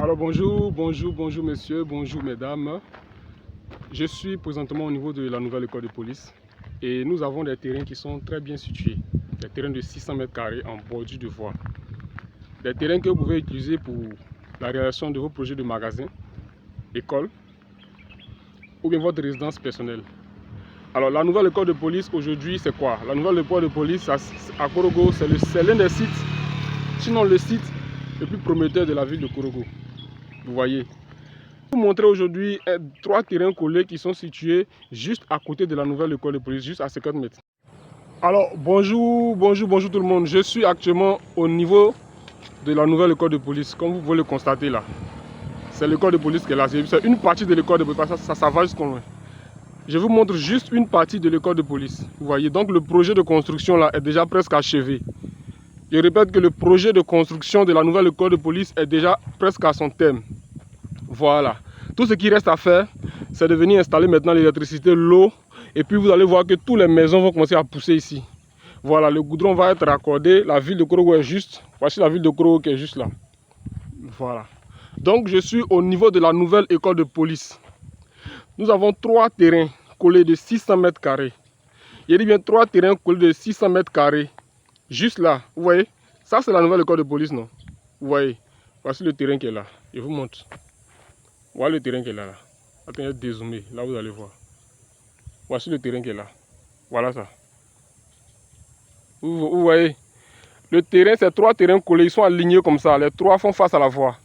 Alors bonjour messieurs, bonjour mesdames. Je suis présentement au niveau de la nouvelle école de police et nous avons des terrains qui sont très bien situés. Des terrains de 600 mètres carrés en bordure de voie. Des terrains que vous pouvez utiliser pour la réalisation de vos projets de magasin, école ou bien votre résidence personnelle. Alors la nouvelle école de police aujourd'hui c'est quoi? La nouvelle école de police à Korogo, c'est l'un des sites, sinon le site le plus prometteur de la ville de Korogo. Vous voyez. Je vais vous montrer aujourd'hui 3 terrains collés qui sont situés juste à côté de la nouvelle école de police, juste à 50 mètres. Alors bonjour tout le monde. Je suis actuellement au niveau de la nouvelle école de police, comme vous pouvez le constater là. C'est l'école de police qui est là. C'est une partie de l'école de police, ça va jusqu'au loin. Je vous montre juste une partie de l'école de police. Vous voyez, donc le projet de construction là est déjà presque achevé. Je répète que le projet de construction de la nouvelle école de police est déjà presque à son terme. Voilà. Tout ce qui reste à faire, c'est de venir installer maintenant l'électricité, l'eau. Et puis vous allez voir que toutes les maisons vont commencer à pousser ici. Voilà, le goudron va être raccordé. La ville de Korogo est juste. Voici la ville de Korogo qui est juste là. Voilà. Donc je suis au niveau de la nouvelle école de police. Nous avons 3 terrains collés de 600 mètres carrés. Il dit bien 3 terrains collés de 600 mètres carrés. Juste là, vous voyez, ça c'est la nouvelle école de police, non? Vous voyez, voici le terrain qui est là. Je vous montre. Voilà le terrain qui est là. Attendez, dézoomer, là vous allez voir. Voici le terrain qui est là. Voilà ça. Vous voyez, le terrain, c'est 3 terrains collés, ils sont alignés comme ça. Les 3 font face à la voie.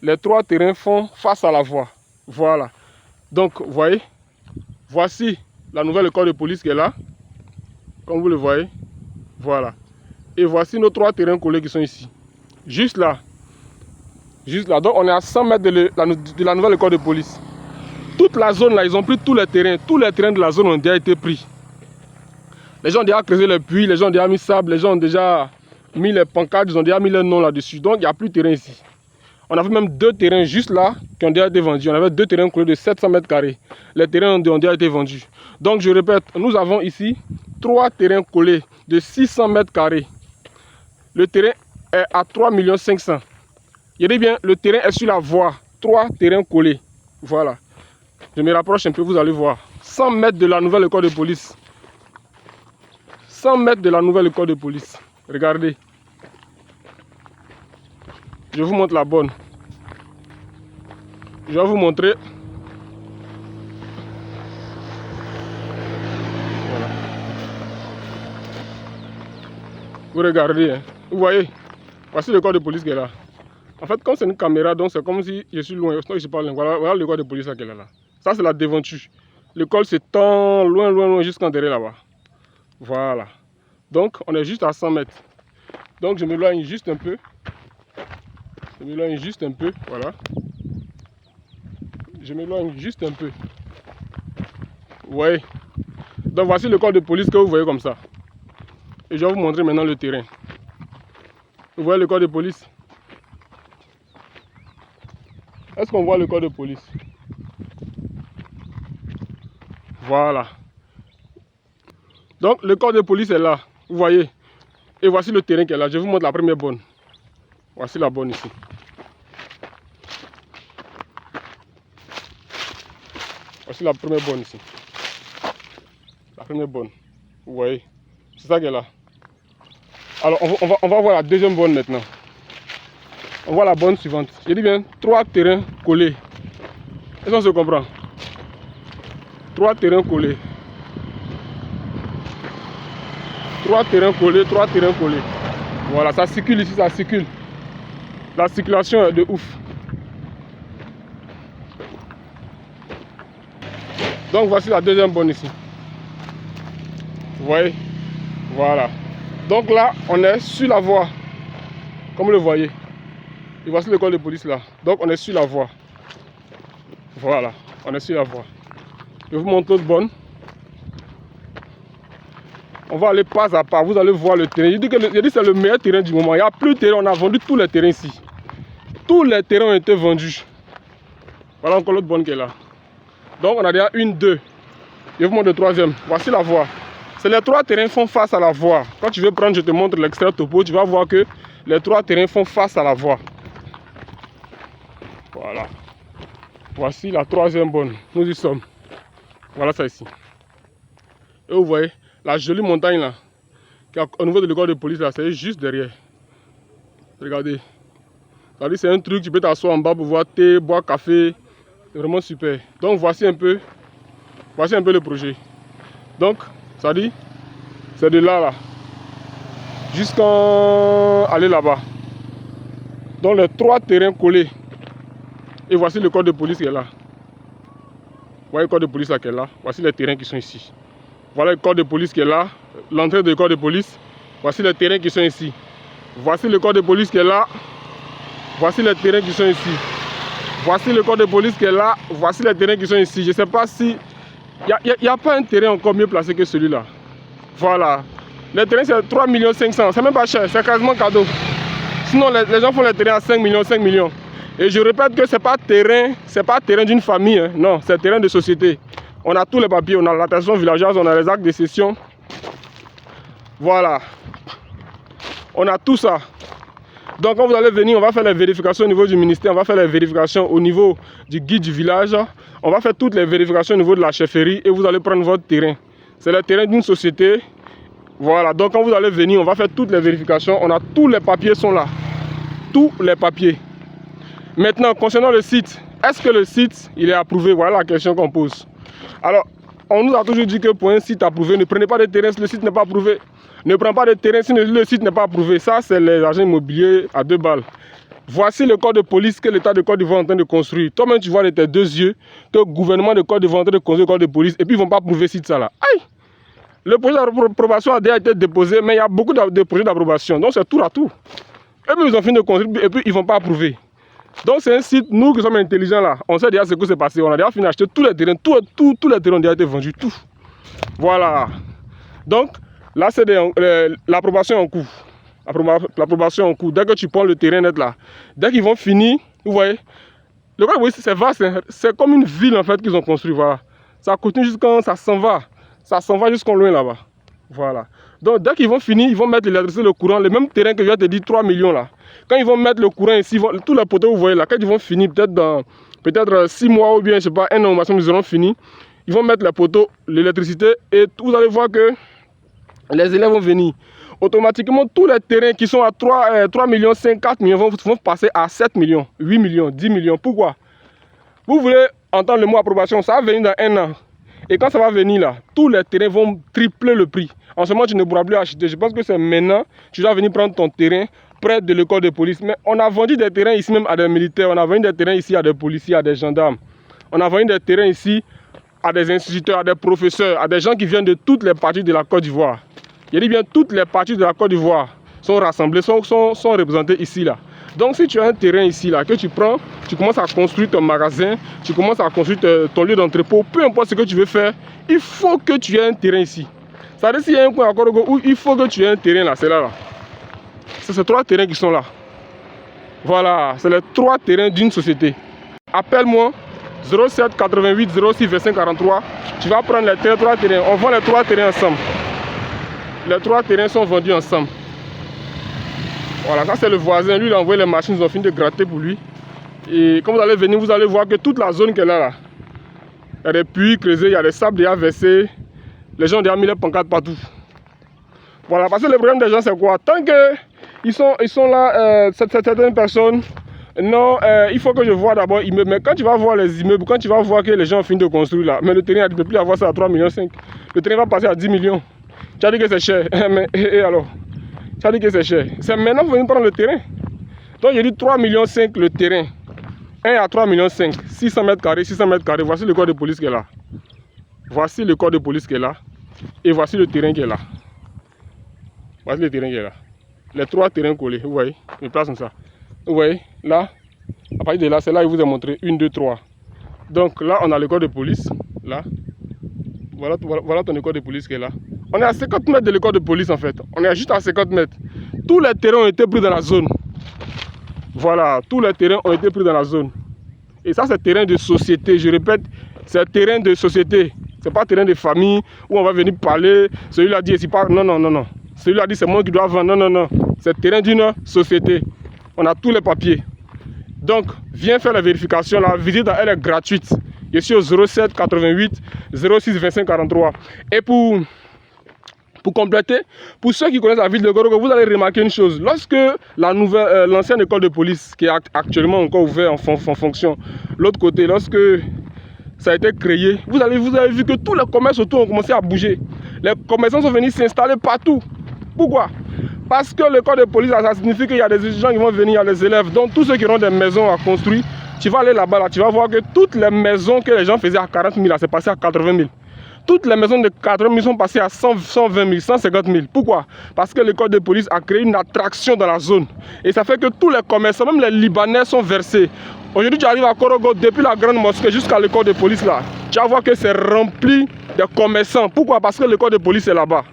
Les 3 terrains font face à la voie. Voilà. Donc, vous voyez, voici la nouvelle école de police qui est là. Comme vous le voyez. Voilà. Et voici nos 3 terrains collés qui sont ici. Juste là. Juste là. Donc on est à 100 mètres de la nouvelle école de police. Toute la zone là, ils ont pris tous les terrains. Tous les terrains de la zone ont déjà été pris. Les gens ont déjà creusé les puits, les gens ont déjà mis sable, les gens ont déjà mis les pancartes, ils ont déjà mis leur nom là-dessus. Donc il n'y a plus de terrain ici. On avait même 2 terrains juste là qui ont déjà été vendus. On avait 2 terrains collés de 700 mètres carrés. Les terrains ont déjà été vendus. Donc je répète, nous avons ici 3 terrains collés de 600 mètres carrés. Le terrain est à 3 500 000. Je dis bien, le terrain est sur la voie. 3 terrains collés. Voilà. Je me rapproche un peu, vous allez voir. 100 mètres de la nouvelle école de police. 100 mètres de la nouvelle école de police. Regardez. Je vous montre la bonne. Je vais vous montrer. Voilà. Vous regardez, hein. Vous voyez. Voici l'école de police qui est là. En fait, comme c'est une caméra, donc c'est comme si je suis loin. Sinon, je parle. Voilà l'école de police qui est là. Ça, c'est la devanture. L'école s'étend loin jusqu'en derrière là-bas. Voilà. Donc, on est juste à 100 mètres. Donc, je m'éloigne juste un peu. Je m'éloigne juste un peu. Voilà. Je m'éloigne juste un peu. Vous voyez. Donc, voici l'école de police que vous voyez comme ça. Et je vais vous montrer maintenant le terrain. Vous voyez l'école de police? Est-ce qu'on voit l'école de police? Voilà. Donc l'école de police est là. Vous voyez. Et voici le terrain qui est là. Je vous montre la première bonne. Voici la bonne ici. Voici la première bonne ici. La première bonne. Vous voyez. C'est ça qui est là. Alors on va voir la deuxième bonne maintenant. On voit la bonne suivante. Je dis bien 3 terrains collés. Est-ce qu'on se comprend? 3 terrains collés. 3 terrains collés, 3 terrains collés. Voilà, ça circule ici, ça circule. La circulation est de ouf. Donc voici la deuxième bonne ici. Vous voyez? Voilà. Donc là, on est sur la voie. Comme vous le voyez. Et voici l'école de police là. Donc on est sur la voie. Voilà, on est sur la voie. Je vous montre l'autre bonne. On va aller pas à pas, vous allez voir le terrain. Je dis que c'est le meilleur terrain du moment. Il n'y a plus de terrain, on a vendu tous les terrains ici. Tous les terrains ont été vendus. Voilà encore l'autre bonne qui est là. Donc on a déjà 1, 2. Je vous montre le troisième. Voici la voie. Les 3 terrains font face à la voie. Quand tu veux prendre, je te montre l'extrait topo, tu vas voir que les 3 terrains font face à la voie. Voilà. Voici la troisième borne. Nous y sommes. Voilà ça ici. Et vous voyez, la jolie montagne là, qui est au niveau de l'école de police là, c'est juste derrière. Regardez. C'est un truc, tu peux t'asseoir en bas pour boire thé, boire café. C'est vraiment super. Donc voici un peu le projet. Donc, ça dit, c'est de là, jusqu'à aller là-bas. Donc les 3 terrains collés. Et voici le corps de police qui est là. Vous voyez le corps de police là qui est là. Voici les terrains qui sont ici. Voilà le corps de police qui est là. L'entrée du corps de police. Voici les terrains qui sont ici. Voici le corps de police qui est là. Voici les terrains qui sont ici. Voici le corps de police qui est là. Voici les terrains qui sont ici. Je ne sais pas si... Il n'y a pas un terrain encore mieux placé que celui-là. Voilà. Les terrains c'est 3 500 000. C'est même pas cher. C'est quasiment cadeau. Sinon les gens font les terrains à 5 millions. Et je répète que ce n'est pas terrain d'une famille. Hein. Non, c'est terrain de société. On a tous les papiers. On a l'attestation villageoise. On a les actes de cession. Voilà. On a tout ça. Donc quand vous allez venir, on va faire les vérifications au niveau du ministère, on va faire les vérifications au niveau du guide du village, on va faire toutes les vérifications au niveau de la chefferie et vous allez prendre votre terrain. C'est le terrain d'une société. Voilà, donc quand vous allez venir, on va faire toutes les vérifications. On a tous les papiers sont là. Tous les papiers. Maintenant, concernant le site, est-ce que le site il est approuvé? Voilà la question qu'on pose. Alors, on nous a toujours dit que pour un site approuvé, ne prenez pas de terrain si le site n'est pas approuvé. Ne prends pas de terrain si le site n'est pas approuvé. Ça, c'est les agents immobiliers à 2 balles. Voici le corps de police que l'État de Côte d'Ivoire est en train de construire. Toi-même, tu vois de tes 2 yeux que le gouvernement de Côte d'Ivoire est en train de construire le corps de police et puis ils ne vont pas approuver ce site ça là. Aïe! Le projet d'approbation a déjà été déposé, mais il y a beaucoup de projets d'approbation. Donc, c'est tour à tour. Et puis, ils ont fini de construire et puis ils ne vont pas approuver. Donc, c'est un site, nous qui sommes intelligents là, on sait déjà ce que c'est passé. On a déjà fini d'acheter tous les terrains, tous les terrains ont déjà été vendus, tout. Voilà. Donc, là, c'est l'approbation en cours. L'approbation en cours. Dès que tu prends le terrain net là, dès qu'ils vont finir, vous voyez, le cas, c'est vaste, c'est comme une ville en fait qu'ils ont construit. Voilà. Ça continue jusqu'en, ça s'en va. Ça s'en va jusqu'en loin là-bas. Voilà. Donc, dès qu'ils vont finir, ils vont mettre l'électricité, le courant, le même terrain que je viens de te dire, 3 millions là. Quand ils vont mettre le courant ici, tous les poteaux, vous voyez là, quand ils vont finir, peut-être dans 6 mois ou bien, je sais pas, 1 an au maximum, ils auront fini. Ils vont mettre les poteaux, l'électricité et vous allez voir que les élèves vont venir. Automatiquement, tous les terrains qui sont à 3 millions, 5, 4 millions vont passer à 7 millions, 8 millions, 10 millions. Pourquoi? Vous voulez entendre le mot approbation, ça va venir dans 1 an. Et quand ça va venir là, tous les terrains vont tripler le prix. En ce moment, tu ne pourras plus acheter. Je pense que c'est maintenant, tu dois venir prendre ton terrain près de l'école de police. Mais on a vendu des terrains ici même à des militaires, on a vendu des terrains ici à des policiers, à des gendarmes. On a vendu des terrains ici à des instituteurs, à des professeurs, à des gens qui viennent de toutes les parties de la Côte d'Ivoire. Je dis bien toutes les parties de la Côte d'Ivoire sont rassemblées, sont représentées ici là. Donc si tu as un terrain ici là, que tu prends, tu commences à construire ton magasin, tu commences à construire ton lieu d'entrepôt, peu importe ce que tu veux faire, il faut que tu aies un terrain ici. Ça veut dire s'il y a un coin à Korogo où il faut que tu aies un terrain là, c'est là. C'est ces 3 terrains qui sont là. Voilà, c'est les 3 terrains d'une société. Appelle-moi 07 88 06 25 43. Tu vas prendre les 3 terrains. On vend les 3 terrains ensemble. Les 3 terrains sont vendus ensemble. Voilà, ça c'est le voisin. Lui, il a envoyé les machines, ils ont fini de gratter pour lui. Et quand vous allez venir, vous allez voir que toute la zone qu'elle a là, il y a des puits creusés, il y a des sables déjà versés. Les gens ont déjà mis les pancartes partout. Voilà, parce que le problème des gens, c'est quoi? Tant qu'ils sont là, certaines personnes, non, il faut que je vois d'abord immeubles. Mais quand tu vas voir les immeubles, quand tu vas voir que les gens ont fini de construire là, mais le terrain, tu ne peux plus avoir ça à 3,5 millions. Le terrain va passer à 10 millions. Tu as dit que c'est cher. Mais, et alors? Tu as dit que c'est cher. C'est maintenant qu'il faut venir prendre le terrain. Donc, j'ai dit 3,5 millions le terrain. 1 à 3,5 millions. 600 mètres carrés, 600 mètres carrés. Voici le corps de police qui est là. Voici le corps de police qui est là. Et voici le terrain qui est là. Voici le terrain qui est là. Les 3 terrains collés. Vous voyez? Je place comme ça. Vous voyez? Là, à partir de là, c'est là que je vous ai montré. 1, 2, 3. Donc là, on a le corps de police. Là. Voilà ton école de police qui est là. On est à 50 mètres de l'école de police en fait. On est juste à 50 mètres. Tous les terrains ont été pris dans la zone. Voilà, tous les terrains ont été pris dans la zone. Et ça, c'est terrain de société. Je répète, c'est terrain de société. C'est pas terrain de famille où on va venir parler. Celui-là dit, ici pas. Non, non, non, non. Celui-là dit, c'est moi qui dois vendre. Non, non, non. C'est terrain d'une société. On a tous les papiers. Donc, viens faire la vérification. La visite, elle est gratuite. Je suis au 07 88 06 25 43. Et pour compléter, pour ceux qui connaissent la ville de Gorogo, vous allez remarquer une chose. Lorsque l'ancienne école de police, qui est actuellement encore ouverte en fonction, l'autre côté, lorsque ça a été créé, vous avez vu que tous les commerces autour ont commencé à bouger. Les commerçants sont venus s'installer partout. Pourquoi? Parce que l'école de police, ça signifie qu'il y a des gens qui vont venir, il y a des élèves. Donc tous ceux qui auront des maisons à construire, tu vas aller là-bas, tu vas voir que toutes les maisons que les gens faisaient à 40 000, c'est passé à 80 000. Toutes les maisons de 80 000 sont passées à 120 000, 150 000. Pourquoi? Parce que l'école de police a créé une attraction dans la zone. Et ça fait que tous les commerçants, même les Libanais, sont versés. Aujourd'hui, tu arrives à Korogo, depuis la grande mosquée jusqu'à l'école de police là. Tu vas voir que c'est rempli de commerçants. Pourquoi? Parce que l'école de police est là-bas.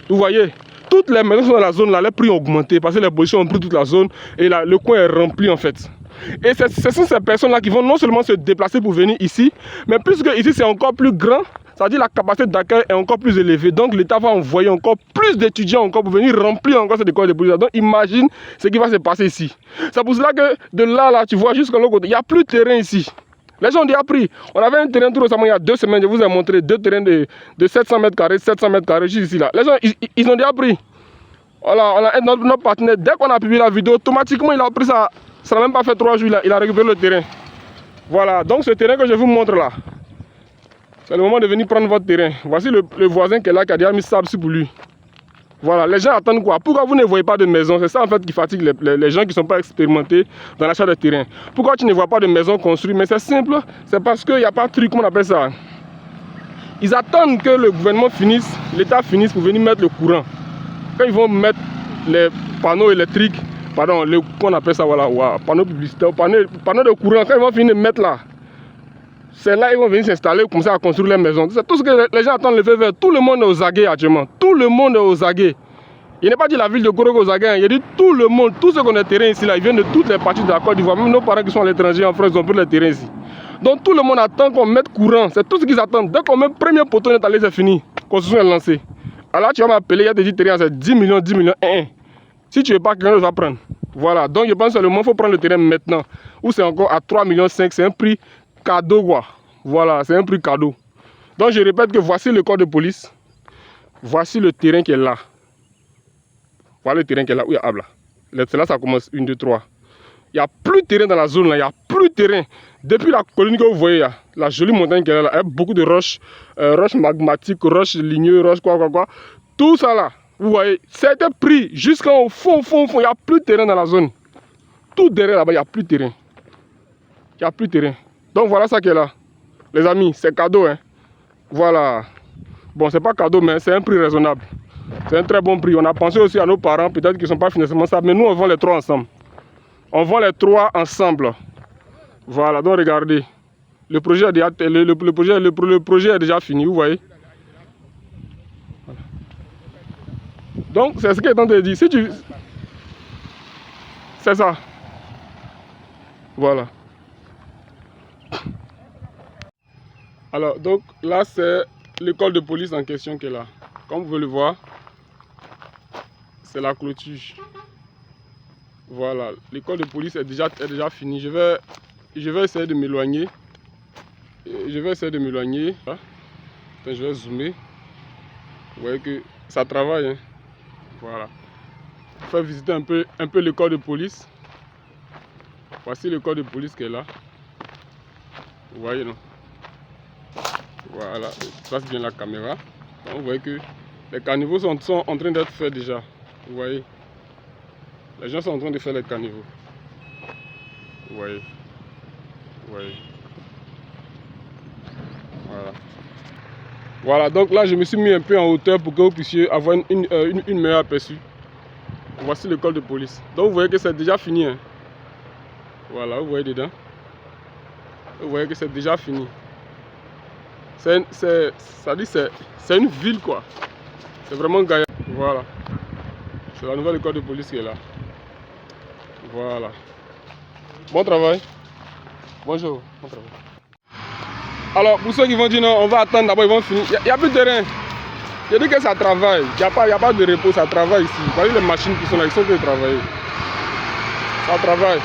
Vous voyez? Toutes les maisons sont dans la zone là, les prix ont augmenté parce que les policiers ont pris toute la zone et là, le coin est rempli en fait. Et ce sont ces personnes-là qui vont non seulement se déplacer pour venir ici, mais puisque ici c'est encore plus grand, ça veut dire la capacité d'accueil est encore plus élevée. Donc l'État va envoyer encore plus d'étudiants encore pour venir remplir encore cette école de police. Donc imagine ce qui va se passer ici. C'est pour cela que de là, tu vois jusqu'à l'autre côté, il n'y a plus de terrain ici. Les gens ont déjà pris. On avait un terrain tout récemment il y a 2 semaines, je vous ai montré 2 terrains de 700 mètres carrés, 700 mètres carrés juste ici là. Les gens, ils ont déjà pris. Voilà, on a notre partenaire, dès qu'on a publié la vidéo, automatiquement il a pris ça. Ça n'a même pas fait 3 jours, il a récupéré le terrain. Voilà, donc ce terrain que je vous montre là, c'est le moment de venir prendre votre terrain. Voici le voisin qui est là, qui a déjà mis sable pour lui. Voilà, les gens attendent quoi? Pourquoi vous ne voyez pas de maison? C'est ça en fait qui fatigue les gens qui ne sont pas expérimentés dans l'achat de terrain. Pourquoi tu ne vois pas de maison construite? Mais c'est simple, c'est parce qu'il n'y a pas de truc, comment on appelle ça? Ils attendent que le gouvernement finisse, l'État finisse pour venir mettre le courant. Quand ils vont mettre les panneaux électriques, pardon, qu'on appelle ça, voilà, panneaux publicitaires, panneaux de courant, quand ils vont finir de mettre là, c'est là qu'ils vont venir s'installer, commencer à construire les maisons. C'est tout ce que les gens attendent le feu vert. Tout le monde est aux aguets actuellement. Tout le monde est aux aguets. Il n'est pas dit la ville de Korogo aux aguets, il dit tout le monde, tous ceux qui ont des terrains ici, là, ils viennent de toutes les parties de la Côte d'Ivoire. Même nos parents qui sont à l'étranger, en France, ils ont pris les terrains ici. Donc tout le monde attend qu'on mette courant. C'est tout ce qu'ils attendent. Dès qu'on met le premier poteau net allé, c'est fini. Construction est lancée. Alors tu vas m'appeler, il y a des terrains, c'est 10 millions, 10 millions, 1. Si tu ne veux pas, quelqu'un va prendre. Voilà, donc je pense seulement qu'il faut prendre le terrain maintenant. Ou c'est encore à 3,5 millions, c'est un prix cadeau quoi. Voilà, c'est un prix cadeau. Donc je répète que voici le corps de police. Voici le terrain qui est là. Voilà le terrain qui est là. Oui, là. C'est là ça commence, 1, 2, 3. Il n'y a plus de terrain dans la zone là, il n'y a plus de terrain. Depuis la colline que vous voyez là, la jolie montagne qui est là, il y a beaucoup de roches, roches magmatiques, roches ligneuses, roches quoi. Tout ça là. Vous voyez, c'était pris jusqu'au fond, il n'y a plus de terrain dans la zone. Tout derrière là-bas, il n'y a plus de terrain. Il n'y a plus de terrain. Donc voilà ça qui est là. Les amis, c'est cadeau. Hein. Voilà. Bon, c'est pas cadeau, mais c'est un prix raisonnable. C'est un très bon prix. On a pensé aussi à nos parents, peut-être qu'ils ne sont pas financièrement stables, mais nous, on vend les 3 ensemble. On vend les 3 ensemble. Voilà, donc regardez. Le projet est déjà fini, vous voyez. Donc, c'est ce qu'il est en train de dire. Si tu... C'est ça. Voilà. Alors, donc, là, c'est l'école de police en question qui est là. Comme vous pouvez le voir, c'est la clôture. Voilà. L'école de police est déjà finie. Je vais essayer de m'éloigner. Je vais zoomer. Vous voyez que ça travaille. Hein. Voilà. Faire visiter un peu l'école de police. Voici l'école de police qui est là. Vous voyez, non? Voilà, ça c'est bien la caméra. Donc, vous voyez que les caniveaux sont en train d'être faits déjà. Vous voyez? Les gens sont en train de faire les caniveaux. Vous voyez? Vous voyez? Voilà. Voilà, donc là je me suis mis un peu en hauteur pour que vous puissiez avoir une meilleure aperçu. Voici l'école de police. Donc vous voyez que c'est déjà fini. Hein. Voilà, vous voyez dedans. Vous voyez que c'est déjà fini. C'est une ville quoi. C'est vraiment gaillard. Voilà. C'est la nouvelle école de police qui est là. Voilà. Bon travail. Bonjour. Bon travail. Alors pour ceux qui vont dire non, on va attendre d'abord, ils vont finir. Il n'y a plus de terrain. Je dis que ça travaille. Il n'y a pas de repos, ça travaille ici. Vous voyez les machines qui sont là, ils sont en train de travailler. Ça travaille.